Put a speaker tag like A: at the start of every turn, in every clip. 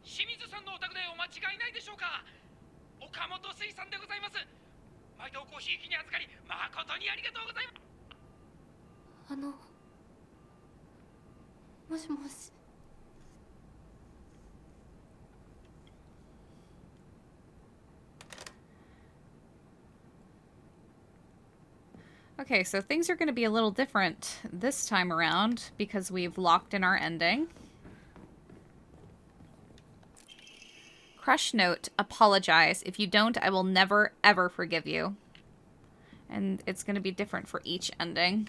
A: Shimizu さんのお宅でお間違いないでしょうか。岡本水産でございます。毎度ごひいきに預かり誠にありがとうございます。
B: もしもし。
C: Okay, so things are going to be a little different this time around because we've locked in our ending. Crush note, apologize. If you don't, I will never, ever forgive you. And it's going to be different for each ending.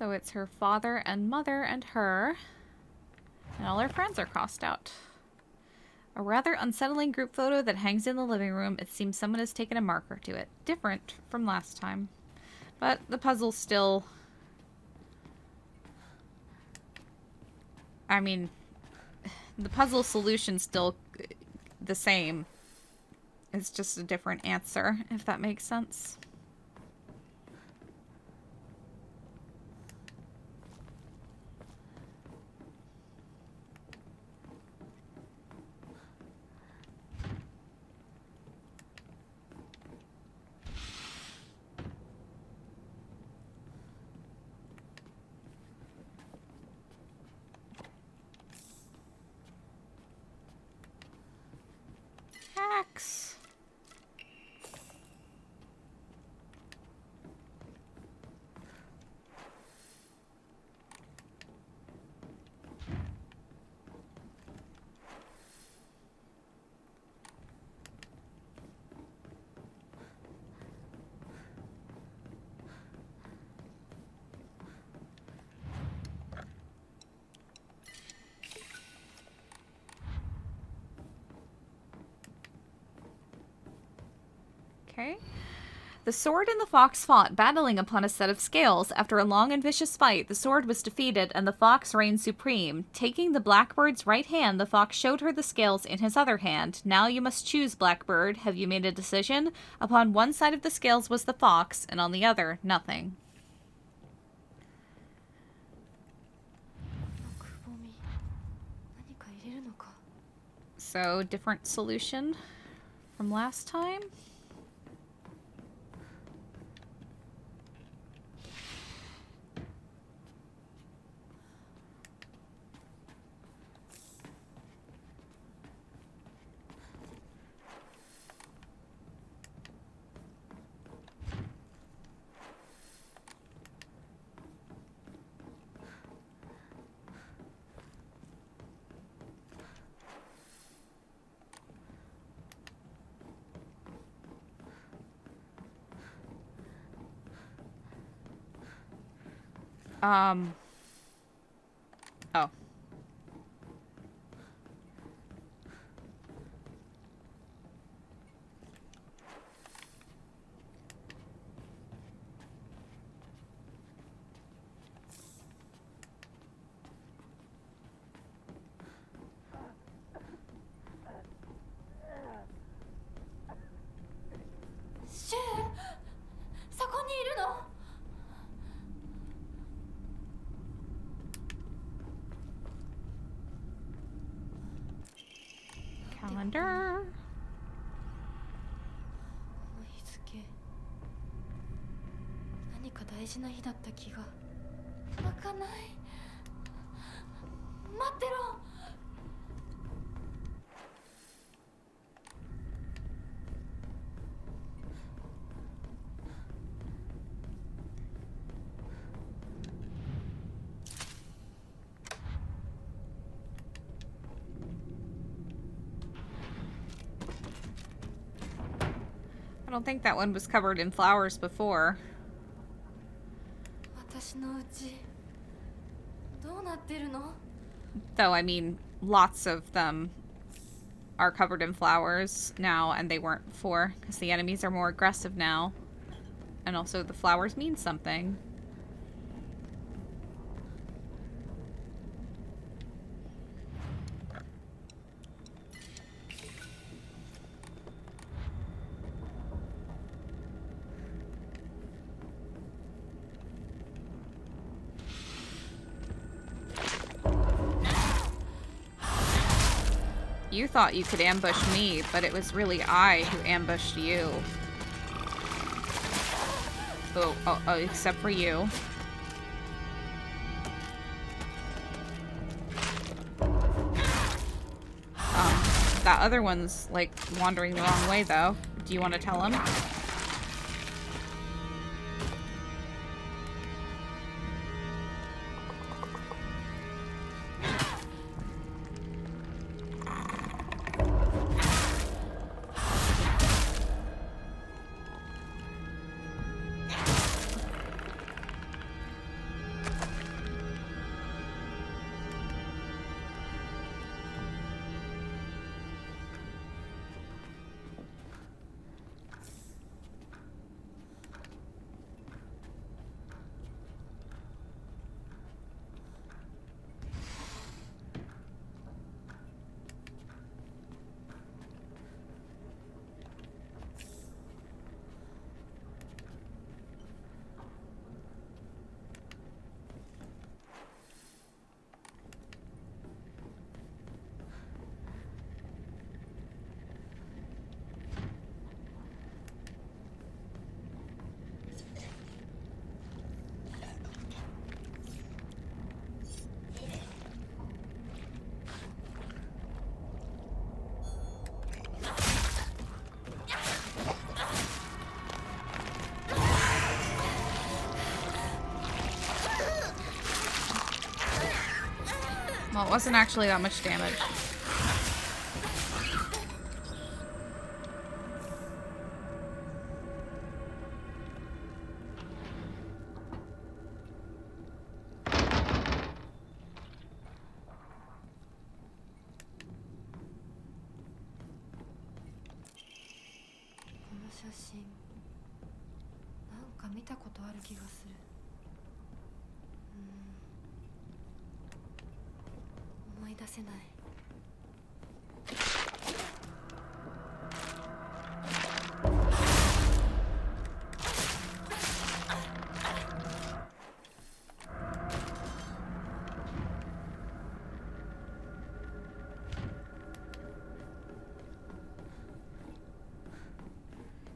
C: So it's her father and mother and her. And all her friends are crossed out. A rather unsettling group photo that hangs in the living room. It seems someone has taken a marker to it. Different from last time. But the puzzle's still... I mean, the puzzle solution's still the same. It's just a different answer, if that makes sense. Axe. Okay. The sword and the fox fought, battling upon a set of scales. After a long and vicious fight, the sword was defeated and the fox reigned supreme. Taking the blackbird's right hand, the fox showed her the scales in his other hand. Now you must choose, Blackbird. Have you made a decision? Upon one side of the scales was the fox, and on the other, nothing. So, different solution from last time? Oh. Calendar.
B: 日付何か大事な日だった気が開かない。待ってろ。
C: I don't think that one was covered in flowers before.
B: 私の家どうなってるの?
C: Though, I mean, lots of them are covered in flowers now, and they weren't before, because the enemies are more aggressive now. And also the flowers mean something. You thought you could ambush me, but it was really I who ambushed you. Oh, except for you. That other one's, like, wandering the wrong way, though. Do you want to tell him? Well, it wasn't actually that much damage.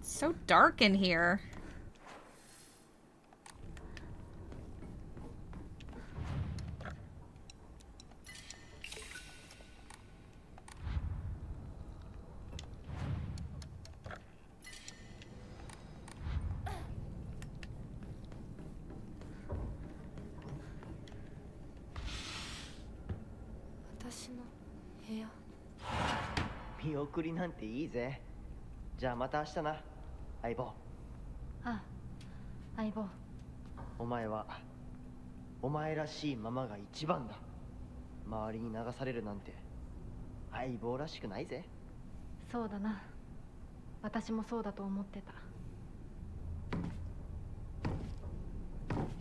C: It's so dark in here.
B: Yeah.
D: 見送りなんていいぜ。じゃあまた明日な、相棒。
B: あ、相棒。
D: お前はお前らしいままが一番だ。周りに流されるなんて相棒らしくないぜ。
B: そうだな。私もそうだと思ってた。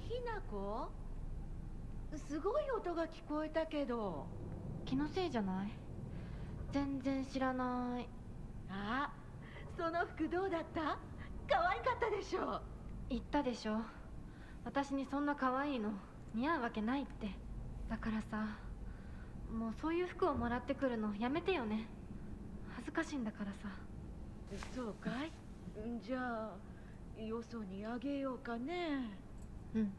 E: ひなこ、すごい音が聞こえたけど。
B: 気のせいじゃない？全然知らない。
E: あ、その服どうだった？可愛かったでしょ。
B: 言ったでしょ。私にそんな可愛いの似合うわけないって。だからさ、もうそういう服をもらってくるのやめてよね。恥ずかしいんだからさ。
E: そうかい？じゃあよそにあげようかね。
B: うん、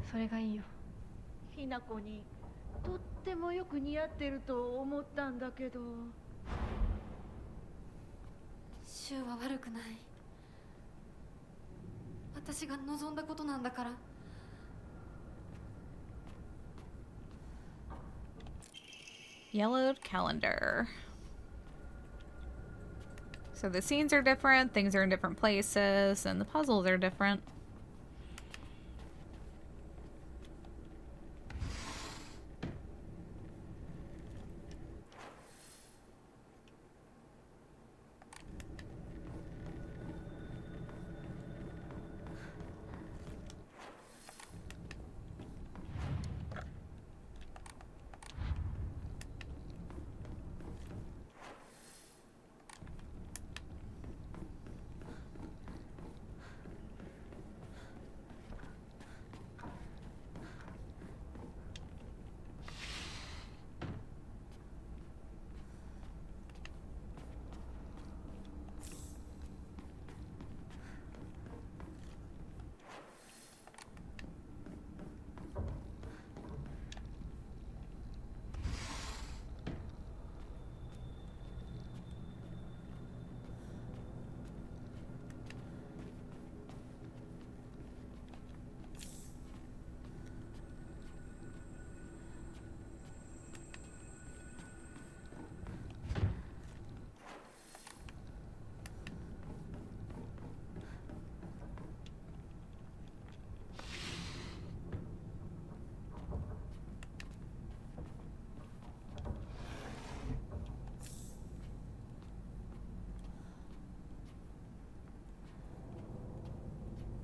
B: それがいいよ。
E: ひなこにとってもよく似合ってると思ったんだけど。
B: シュウは悪くない。私が望んだことなんだから。
C: Yellowed calendar. So the scenes are different, things are in different places, and the puzzles are different.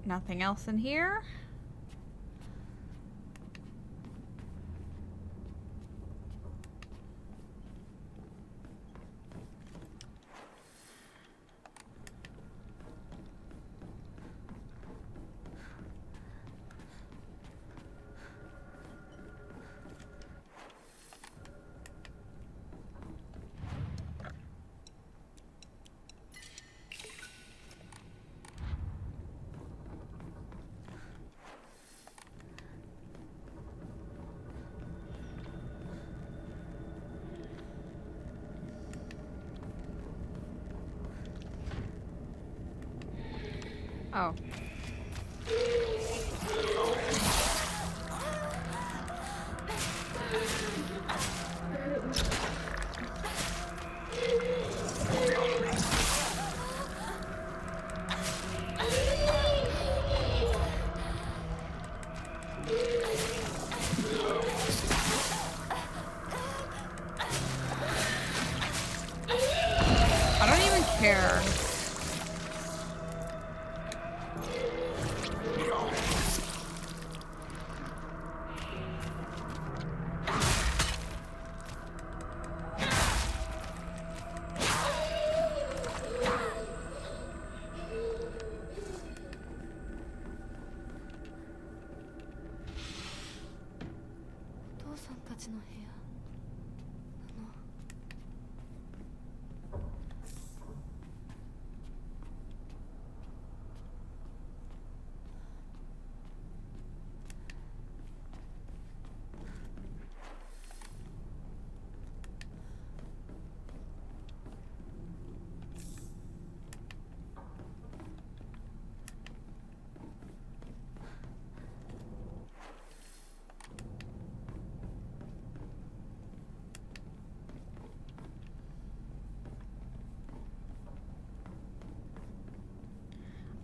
C: Nothing else in here? Oh. I don't even care.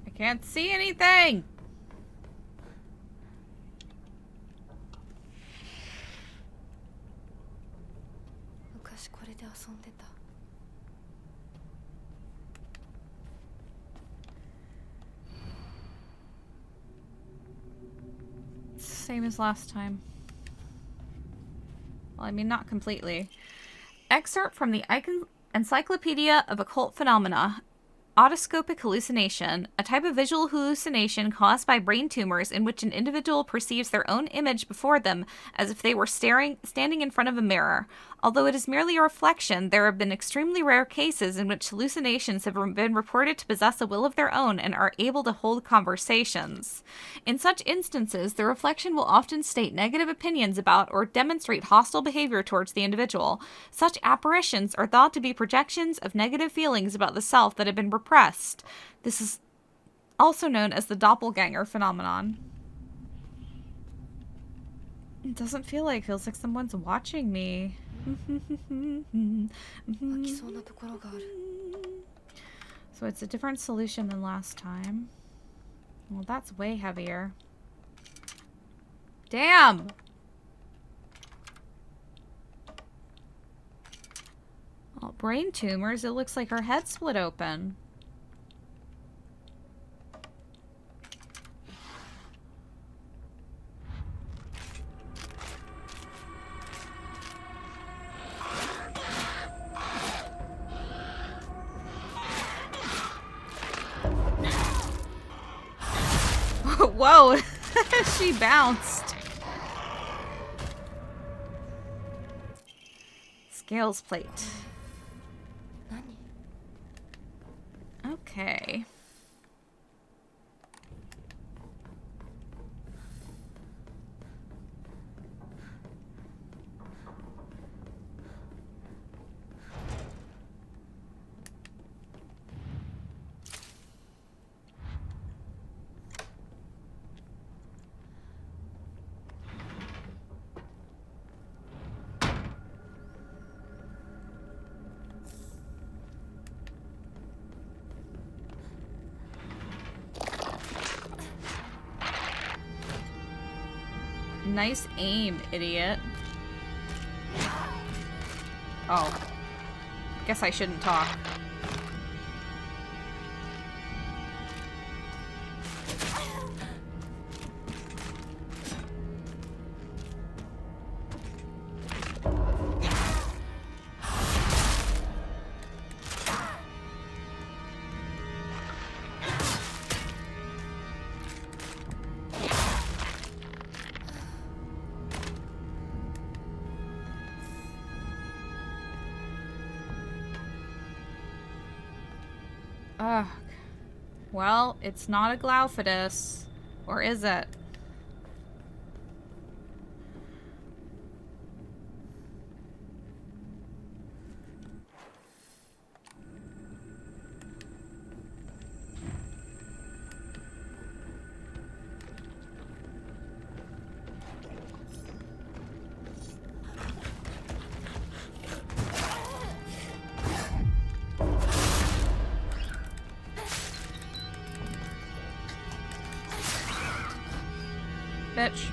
C: I can't see anything! Same as last time. Well, I mean, not completely. Excerpt from the Encyclopedia of Occult Phenomena. Autoscopic hallucination, a type of visual hallucination caused by brain tumors in which an individual perceives their own image before them as if they were standing in front of a mirror. Although it is merely a reflection, there have been extremely rare cases in which hallucinations have been reported to possess a will of their own and are able to hold conversations. In such instances, the reflection will often state negative opinions about or demonstrate hostile behavior towards the individual. Such apparitions are thought to be projections of negative feelings about the self that have been repressed. This is also known as the doppelganger phenomenon. It doesn't feel like it. Feels like someone's watching me. So it's a different solution than last time. Well, that's way heavier. Damn! Oh, brain tumors. It looks like her head split open. Whoa! She bounced. Scales plate. Okay. Nice aim, idiot. Oh. Guess I shouldn't talk. Ugh. Well, it's not a Glaufidus. Or is it? Bitch.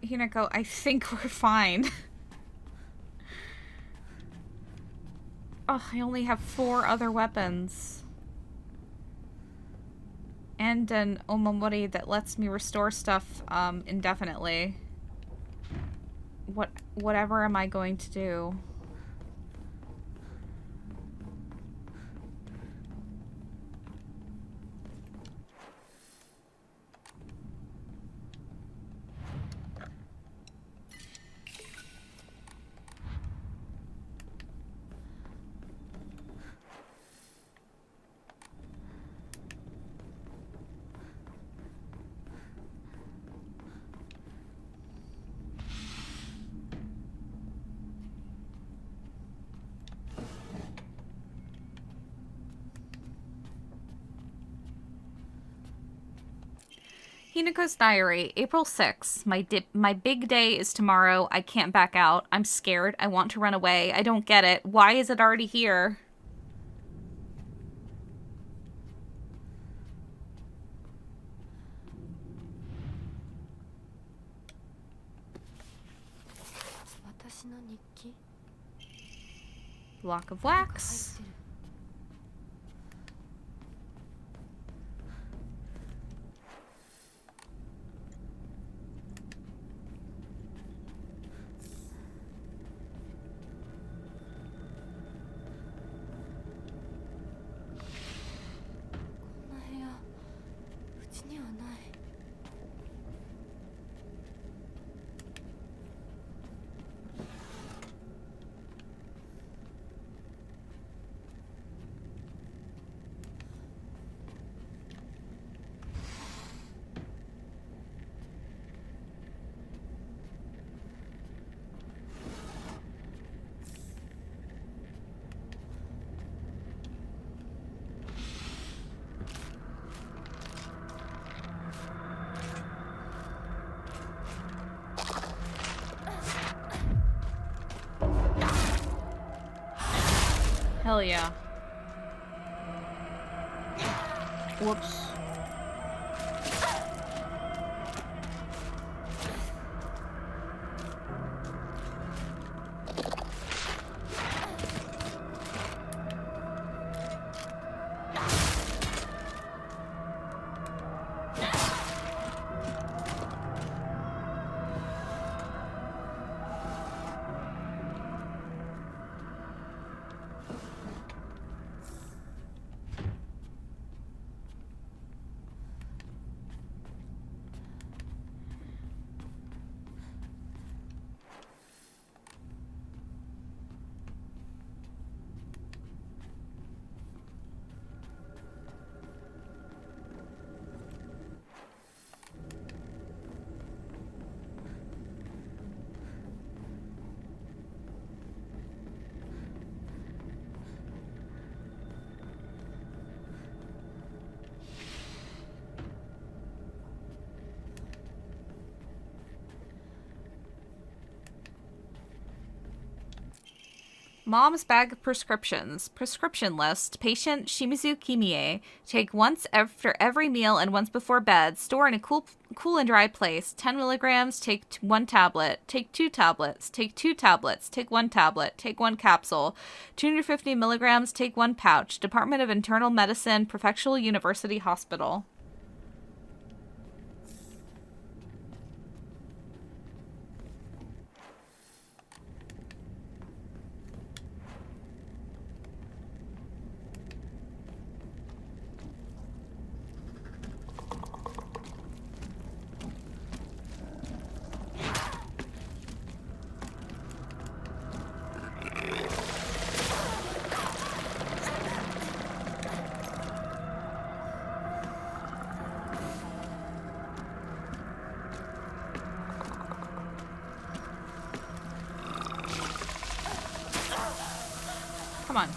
C: Hinako, I think we're fine. Oh, I only have 4 other weapons. And an omamori that lets me restore stuff indefinitely. Whatever am I going to do? Hinako's diary, April 6th. My big day is tomorrow. I can't back out. I'm scared. I want to run away. I don't get it. Why is it already here? Block of wax. Hell yeah. Whoops. Mom's bag of prescriptions. Prescription list. Patient Shimizu Kimie. Take once after every meal and once before bed. Store in a cool and dry place. 10 milligrams. Take 1 tablet. Take 2 tablets. Take 2 tablets. Take 1 tablet. Take 1 capsule. 250 milligrams. Take 1 pouch. Department of Internal Medicine, Prefectural University Hospital. Come on.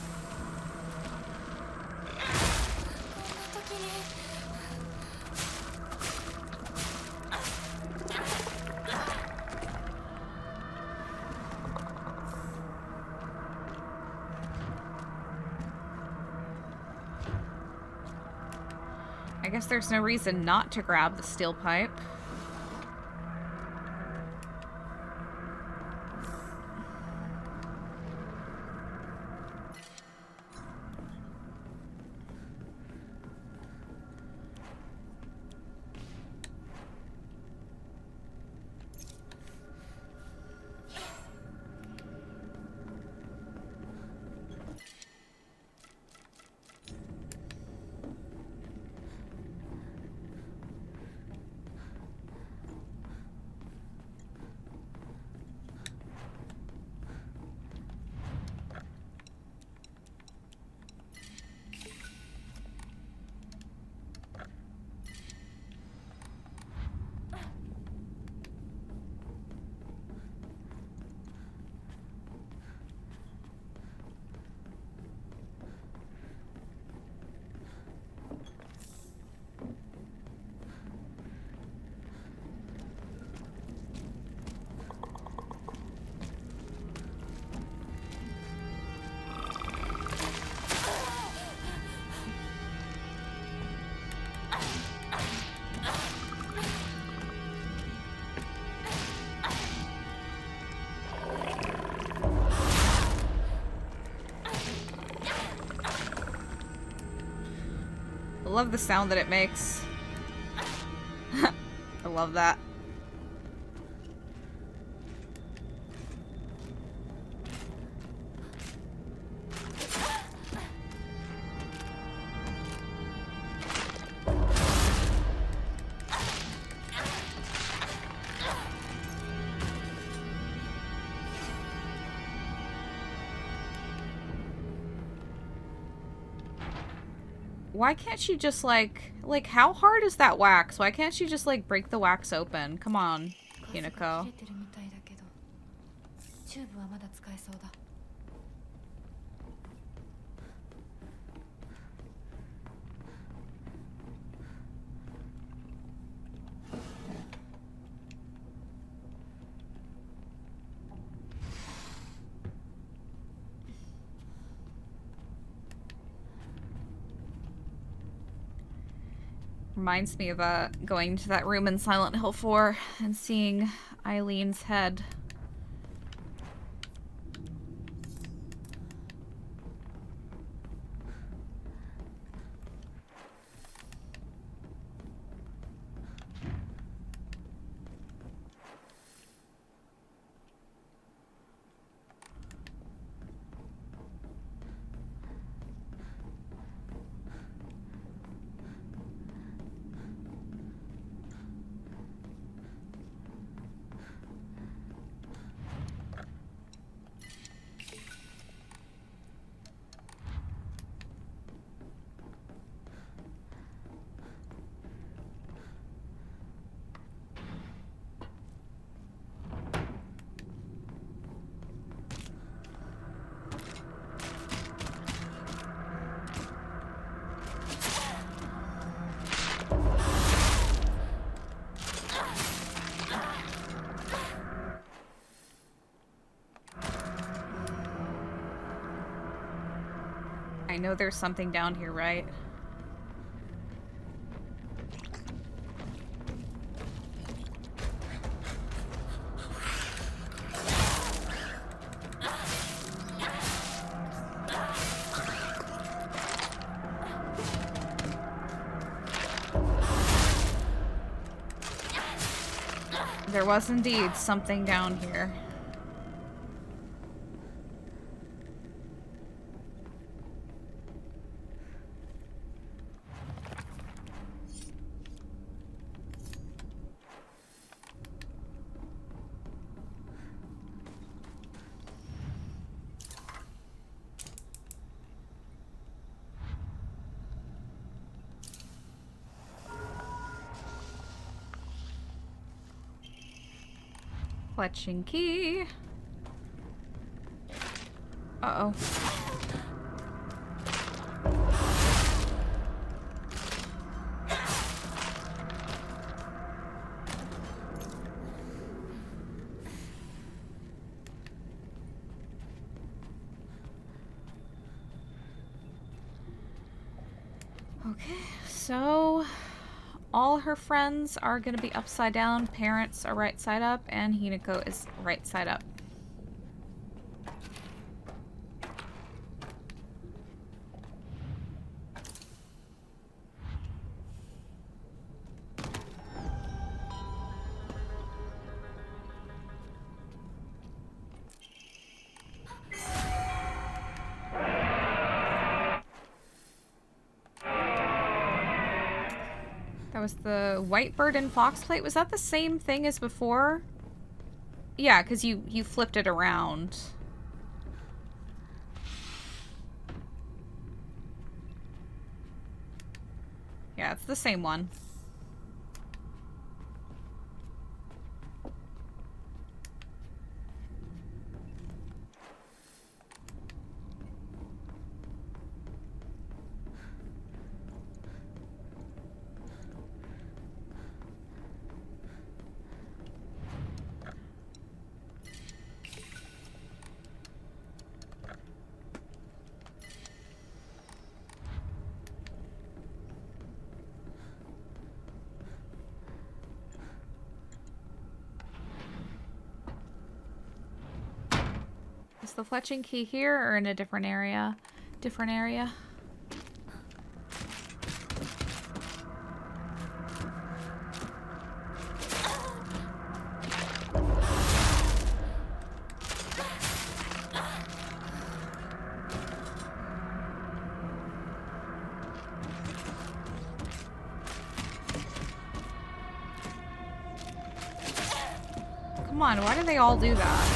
C: I guess there's no reason not to grab the steel pipe. love the sound that it makes. I love that. Why can't she just, like, how hard is that wax? Why can't she just, like, break the wax open? Come on, Hinako. Reminds me of going to that room in Silent Hill 4 and seeing Eileen's head. I know there's something down here, right? There was indeed something down here. Fletching key. Uh-oh. Okay, so all her friends are gonna be upside down, parents are right side up, and Hinako is right side up. That was the white bird and fox plate. Was that the same thing as before? Yeah, because you flipped it around. Yeah, it's the same one. Is the fletching key here or in a different area? Different area. Come on, why do they all do that?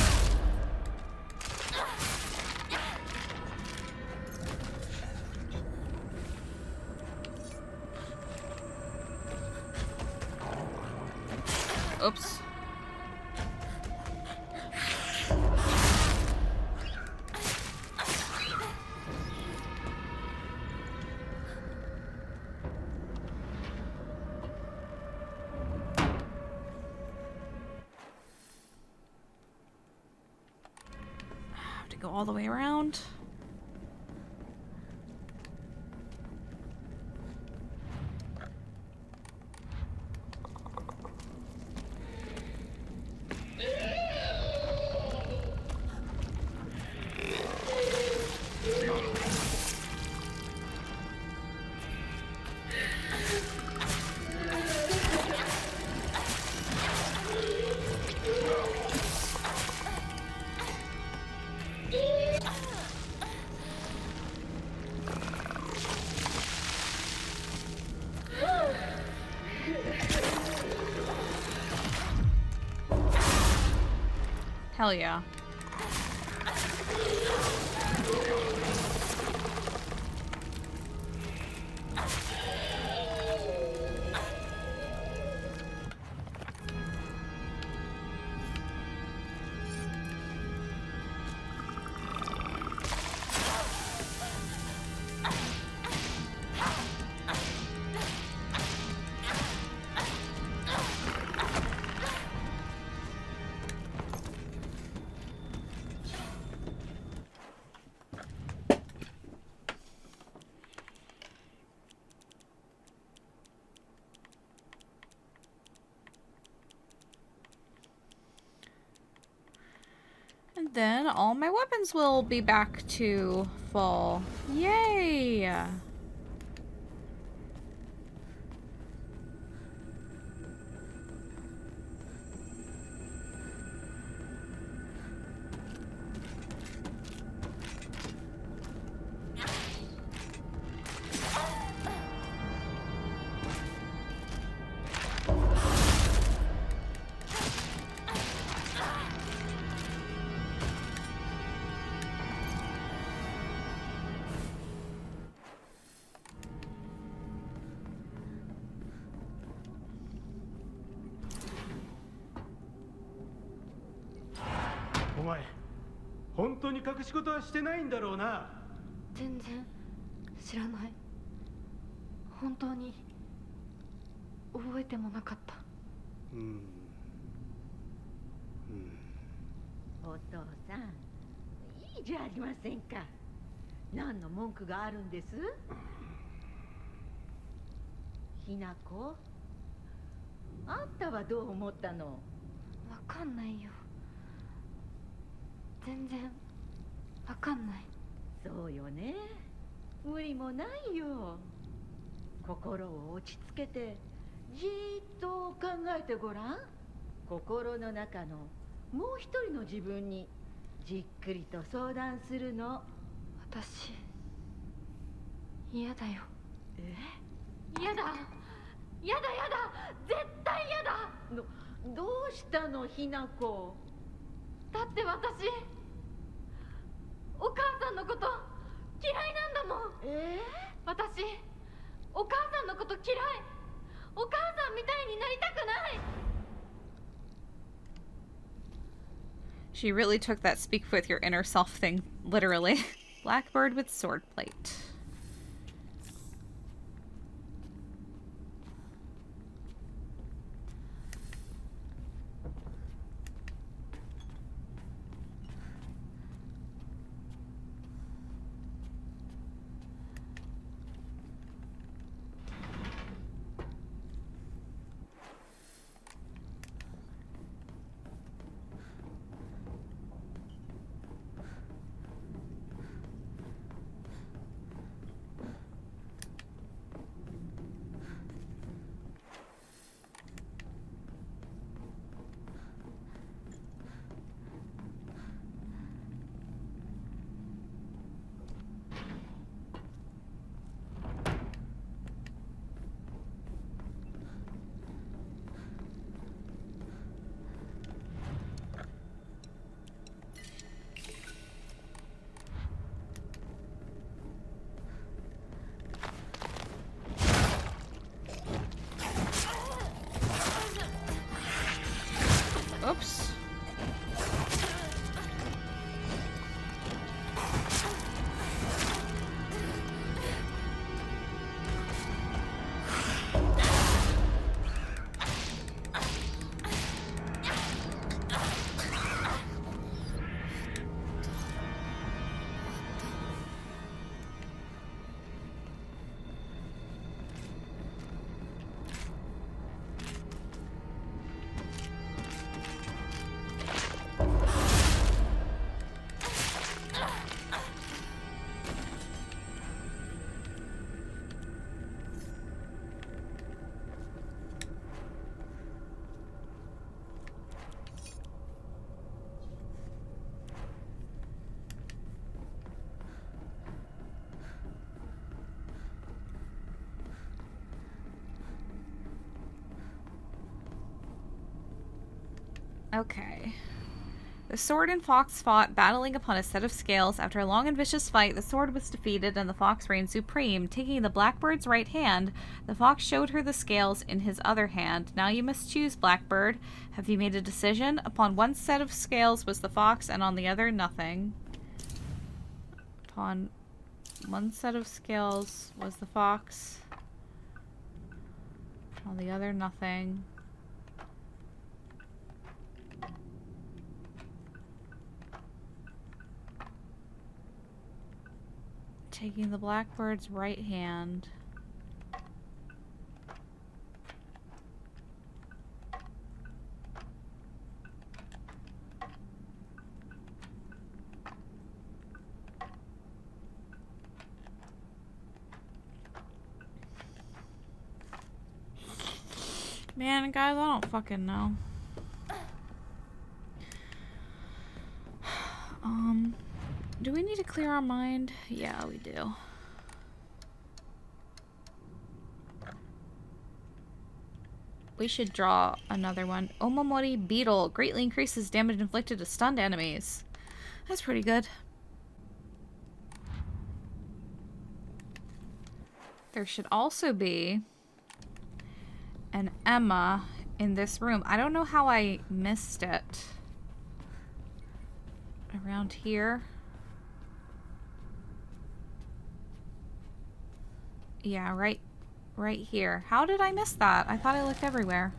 C: Oops. Have to go all the way around. Hell yeah. And then all my weapons will be back to full. Yay!
F: お前本当に隠し事はしてないんだろうな。
B: 全然知らない。本当に覚えてもなかった。
E: お父さん、いいじゃありませんか。何の文句があるんです？ひなこ、あんたはどう思ったの？
B: わかんないよ。全然わかんない。
E: そうよね。無理もないよ。心を落ち着けてじーっと考えてごらん。心の中のもう一人の自分にじっくりと相談するの。
B: 私嫌だよ。
E: 嫌だ。やだやだ、絶対やだ。どうしたのひなこ？
B: だって私お母さんのこと嫌いなんだもん。私お母さんのこと嫌い。お母さんみたいになりたくない。
C: She really took that speak with your inner self thing literally. Blackbird with sword plate. Okay. The sword and fox fought, battling upon a set of scales. After a long and vicious fight, the sword was defeated and the fox reigned supreme. Taking the blackbird's right hand, the fox showed her the scales in his other hand. Now you must choose, Blackbird. Have you made a decision? Upon one set of scales was the fox, and on the other, nothing. Upon one set of scales was the fox. On the other, nothing. Taking the blackbird's right hand. Man, guys, I don't fucking know. Do we need to clear our mind? Yeah, we do. We should draw another one. Omamori Beetle. Greatly increases damage inflicted to stunned enemies. That's pretty good. There should also be an Emma in this room. I don't know how I missed it. Around here. Yeah, right here. How did I miss that? I thought I looked everywhere.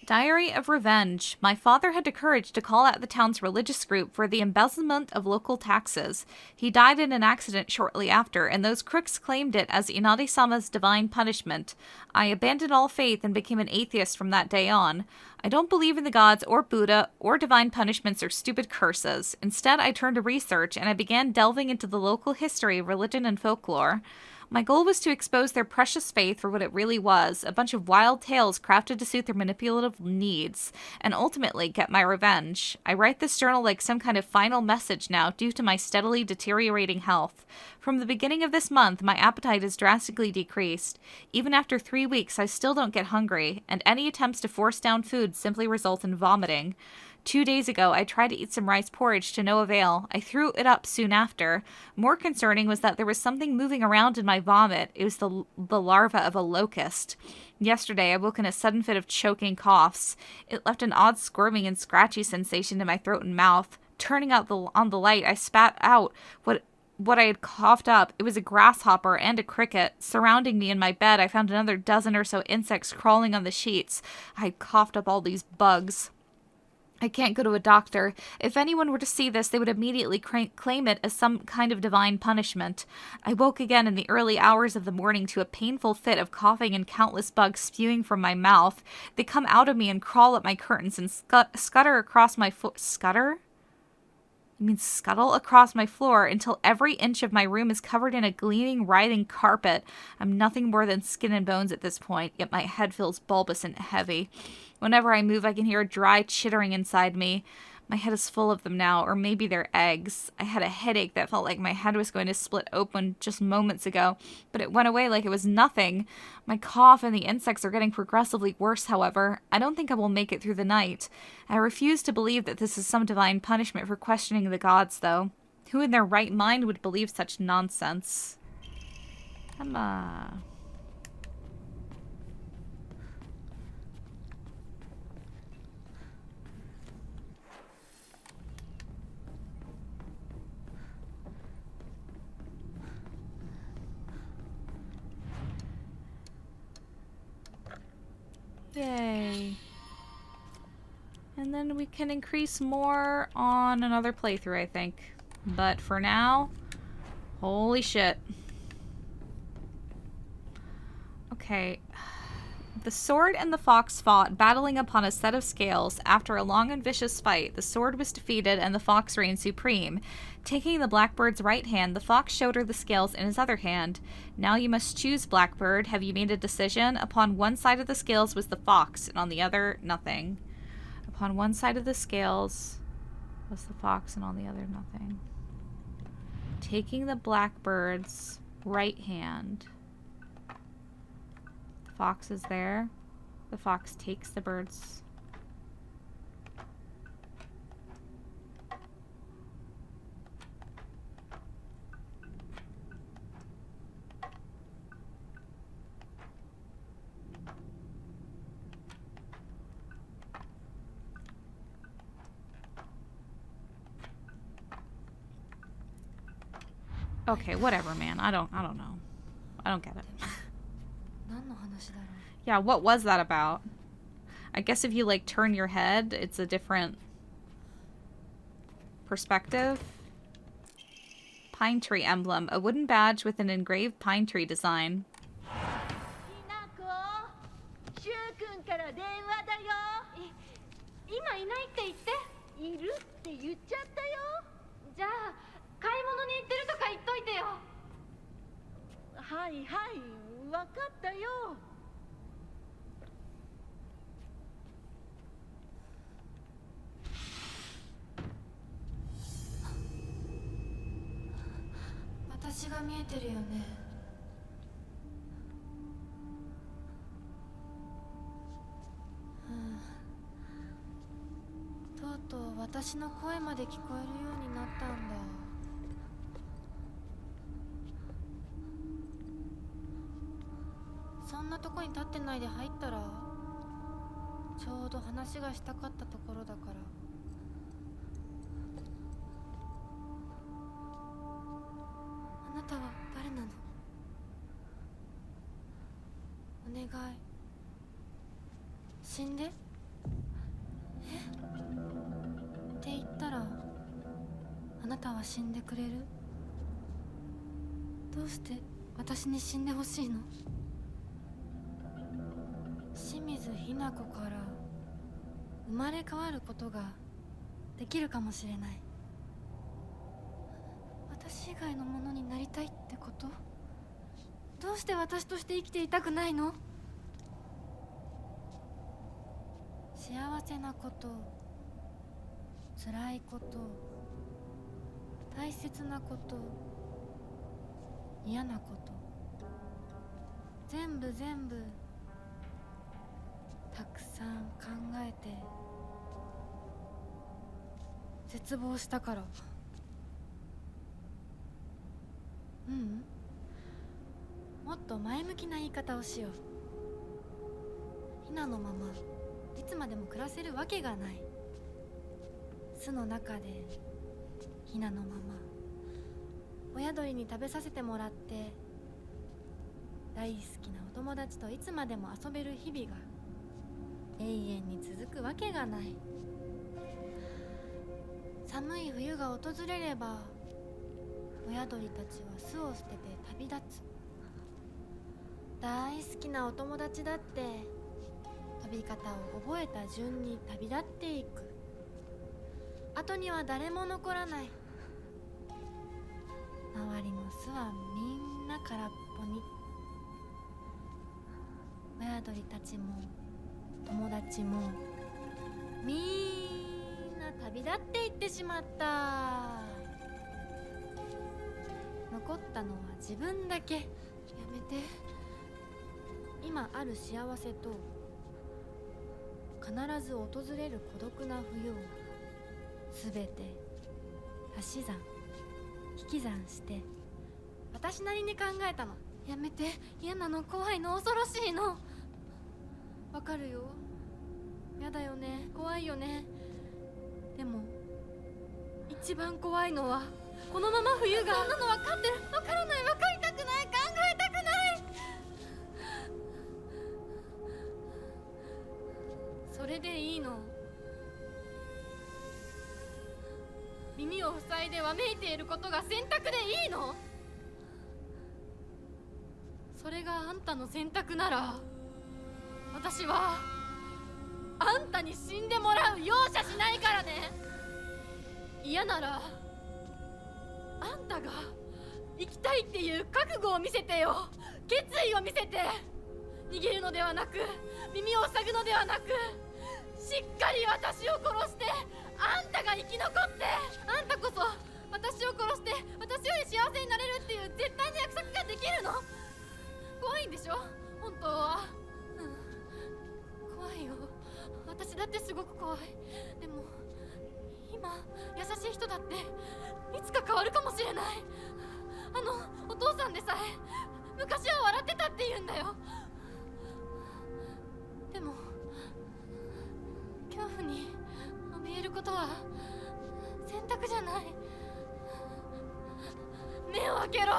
C: Diary of Revenge. My father had the courage to call out the town's religious group for the embezzlement of local taxes. He died in an accident shortly after, and those crooks claimed it as Inari-sama's divine punishment. I abandoned all faith and became an atheist from that day on. I don't believe in the gods or Buddha or divine punishments or stupid curses. Instead, I turned to research, and I began delving into the local history of religion and folklore. My goal was to expose their precious faith for what it really was, a bunch of wild tales crafted to suit their manipulative needs, and ultimately get my revenge. I write this journal like some kind of final message now due to my steadily deteriorating health. From the beginning of this month, my appetite has drastically decreased. Even after 3 weeks, I still don't get hungry, and any attempts to force down food simply result in vomiting. 2 days ago, I tried to eat some rice porridge to no avail. I threw it up soon after. More concerning was that there was something moving around in my vomit. It was the larva of a locust. Yesterday, I woke in a sudden fit of choking coughs. It left an odd squirming and scratchy sensation in my throat and mouth. Turning out on the light, I spat out what I had coughed up. It was a grasshopper and a cricket. Surrounding me in my bed, I found another dozen or so insects crawling on the sheets. I had coughed up all these bugs. I can't go to a doctor. If anyone were to see this, they would immediately claim it as some kind of divine punishment. I woke again in the early hours of the morning to a painful fit of coughing and countless bugs spewing from my mouth. They come out of me and crawl up my curtains and scuttle across my Scuttle across my floor until every inch of my room is covered in a gleaming, writhing carpet. I'm nothing more than skin and bones at this point, yet my head feels bulbous and heavy. Whenever I move, I can hear a dry chittering inside me. My head is full of them now, or maybe they're eggs. I had a headache that felt like my head was going to split open just moments ago, but it went away like it was nothing. My cough and the insects are getting progressively worse, however. I don't think I will make it through the night. I refuse to believe that this is some divine punishment for questioning the gods, though. Who in their right mind would believe such nonsense? Emma. Yay. And then we can increase more on another playthrough, I think. But for now, holy shit. Okay. The sword and the fox fought, battling upon a set of scales. After a long and vicious fight, the sword was defeated and the fox reigned supreme. Taking the blackbird's right hand, the fox showed her the scales in his other hand. Now you must choose, Blackbird. Have you made a decision? Upon one side of the scales was the fox, and on the other, nothing. Upon one side of the scales was the fox, and on the other, nothing. Taking the blackbird's right hand. The fox is there. The fox takes the bird's Okay, whatever, man. I don't know. I don't get it.
B: 何の話だろう。
C: Yeah, what was that about? I guess if you like turn your head, it's a different perspective. Pine tree emblem, a wooden badge with an engraved pine tree design.
E: ひなこ、しゅうくんから電話だよ。
B: 今いないって言って。
E: いるって言っちゃったよ。
B: じゃあ買い物に行ってるとか言っといてよ。
E: はいはい、わかったよ。
B: 私が見えてるよね。とうとう私の声まで聞こえるようになったんだ。そんなとこに立ってないで入ったら、ちょうど話がしたかったところだから。あなたは誰なの？お願い、死んで。って言ったら、あなたは死んでくれる？どうして私に死んでほしいの？清水ひな子から生まれ変わることができるかもしれない。私以外のものになりたいってこと？どうして私として生きていたくないの？幸せなこと、辛いこと、大切なこと、嫌なこと、全部たくさん考えて絶望したから。もっと前向きな言い方をしよう。ひなのままいつまでも暮らせるわけがない。巣の中でひなのまま親鳥に食べさせてもらって、大好きなお友達といつまでも遊べる日々が永遠に続くわけがない。寒い冬が訪れれば、親鳥たちは巣を捨てて旅立つ。大好きなお友達だって飛び方を覚えた順に旅立っていく。後には誰も残らない。周りの巣はみんな空っぽに。親鳥たちも友達もみんな旅立っていってしまった。残ったのは自分だけ。やめて。今ある幸せと必ず訪れる孤独な冬をすべて足し算引き算して私なりに考えたの。やめて。嫌なの、怖いの、恐ろしいの。わかるよ。やだよね、怖いよね。でも一番怖いのはこのまま冬が。そんなの分かってる。分からない、分かりたくない、考えたくない。それでいいの。耳を塞いでわめいていることが選択でいいの？それがあんたの選択なら、私はあんたに死んでもらう容赦しないからね。嫌ならあんたが生きたいっていう覚悟を見せてよ。決意を見せて。逃げるのではなく、耳を塞ぐのではなく、しっかり私を殺してあんたが生き残って、あんたこそ私を殺して私より幸せになれるっていう絶対の約束ができるの。怖いんでしょ本当は。怖いよ。私だってすごく怖い。でも今優しい人だっていつか変わるかもしれない。お父さんでさえ昔は笑ってたって言うんだよ。でも恐怖に怯えることは選択じゃない。目を開けろ。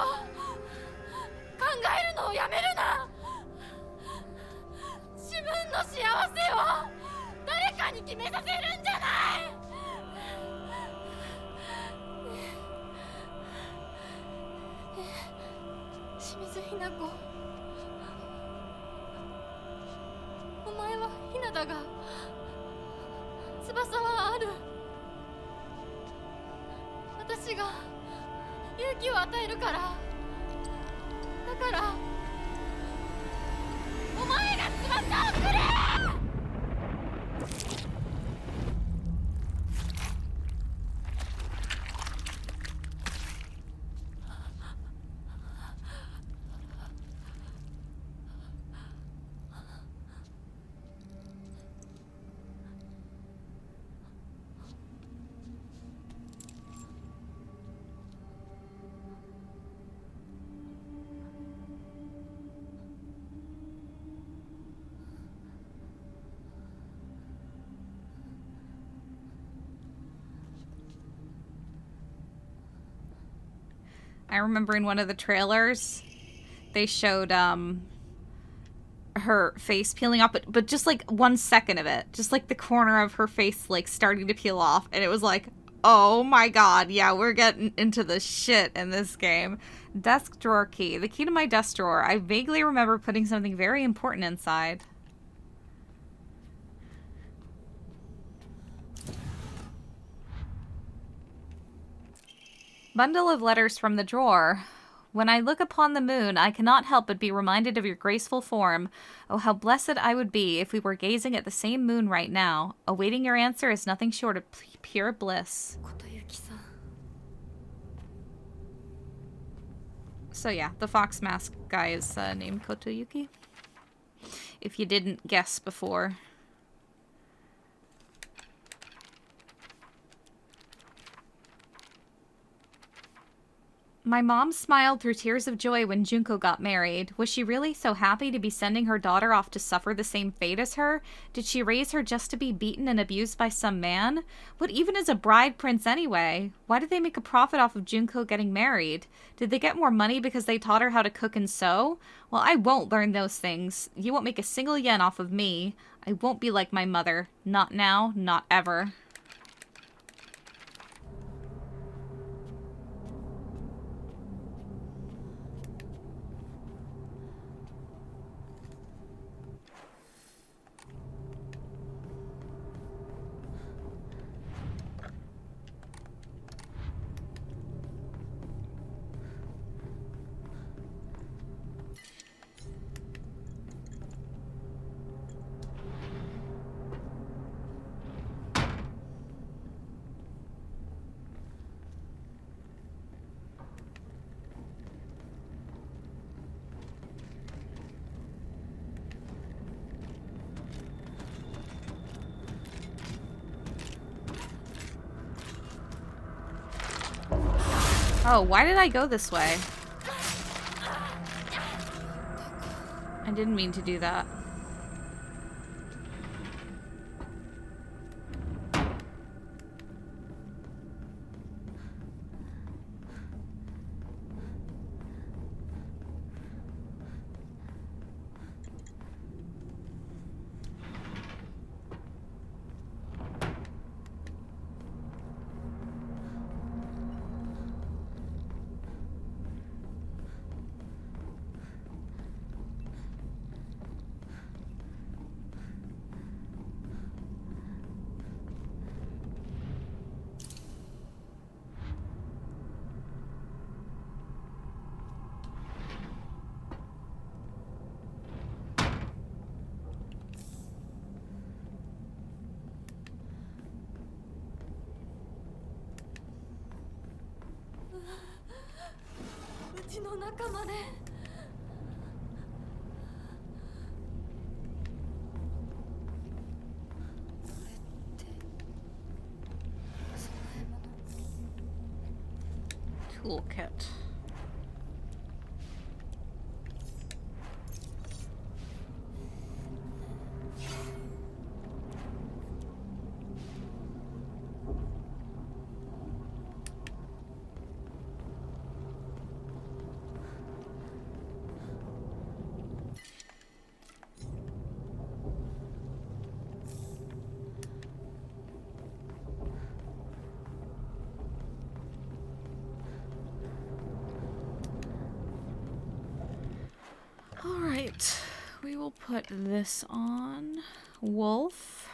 B: 考えるのをやめるな。自分の幸せを誰かに決めさせるんじゃない。清水ひな子、お前はひなだが翼はある。私が勇気を与えるから。だからお前が翼をくれ。
C: I remember in one of the trailers, they showed her face peeling off, but just like 1 second of it, just like the corner of her face like starting to peel off, and it was like, oh my god, yeah, we're getting into the shit in this game. Desk drawer key. The key to my desk drawer. I vaguely remember putting something very important inside. Bundle of letters from the drawer. When I look upon the moon, I cannot help but be reminded of your graceful form. Oh, how blessed I would be if we were gazing at the same moon right now. Awaiting your answer is nothing short of pure bliss. So yeah, the fox mask guy is named Kotoyuki. If you didn't guess before. My mom smiled through tears of joy when Junko got married. Was she really so happy to be sending her daughter off to suffer the same fate as her? Did she raise her just to be beaten and abused by some man? What even is a bride prince anyway? Why did they make a profit off of Junko getting married? Did they get more money because they taught her how to cook and sew? Well, I won't learn those things. You won't make a single yen off of me. I won't be like my mother. Not now, not ever. Oh, why did I go this way? I didn't mean to do that. Toolkit. I'll put this on. Wolf.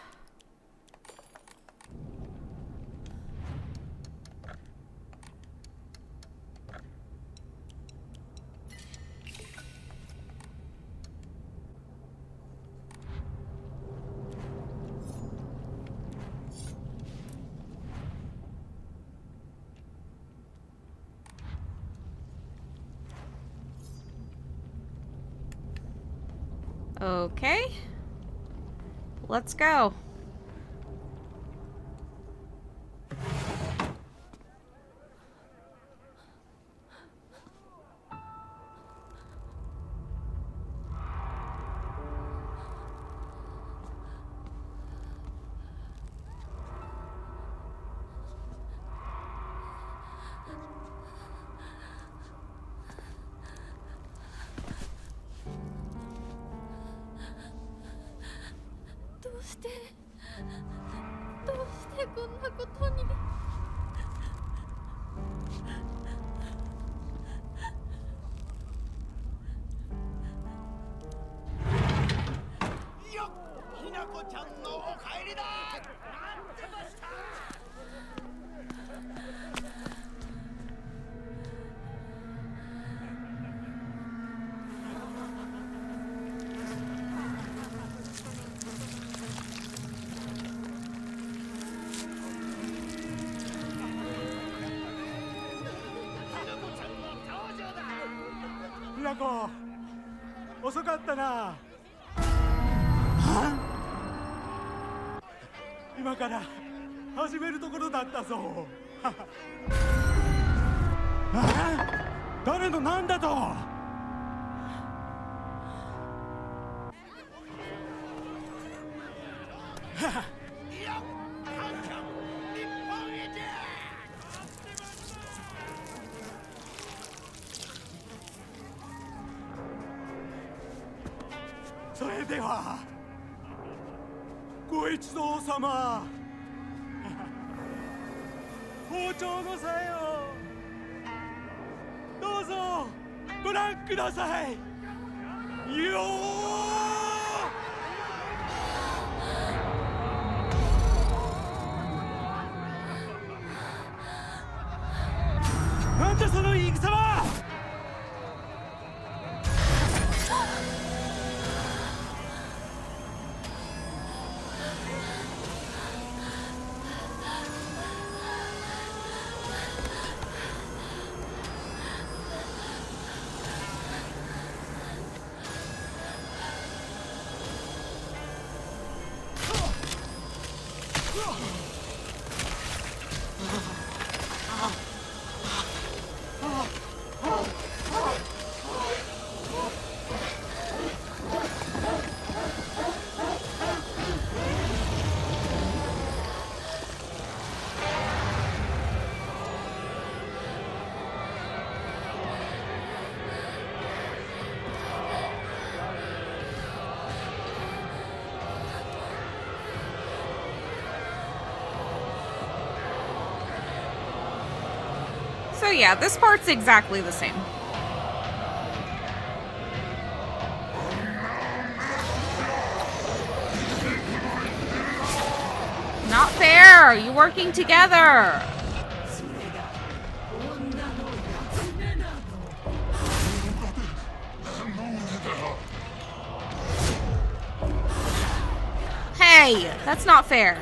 C: Okay. Let's go.
F: ひなこ、遅かったな。今から始めるところだったぞ。誰のなんだと。それではご一同様、包丁のさえをどうぞご覧くださいよー。なんだその言い草は。
C: So yeah, this part's exactly the same. Not fair! You working together! Hey! That's not fair.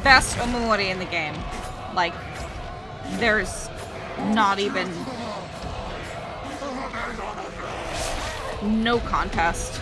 C: Best Omori in the game. Like, there's not even no contest.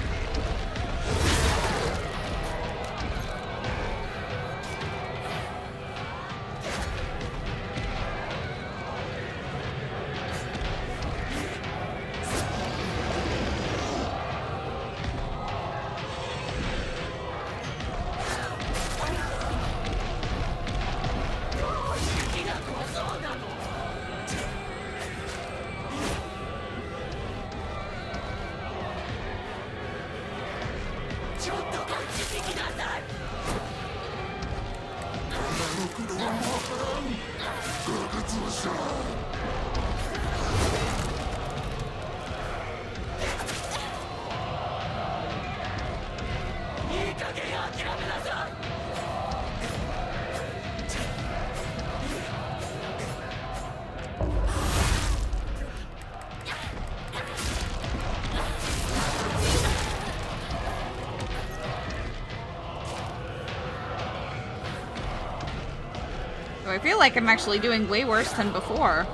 C: So I feel like I'm actually doing way worse than before.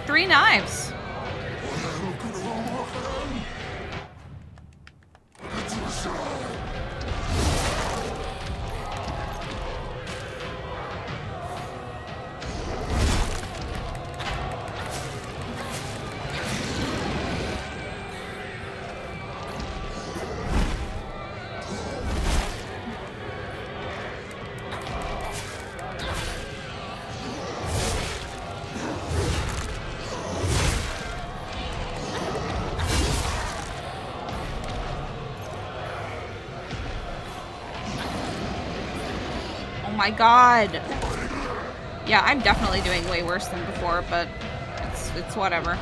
C: Three knives. Oh my god. Yeah, I'm definitely doing way worse than before, but it's whatever.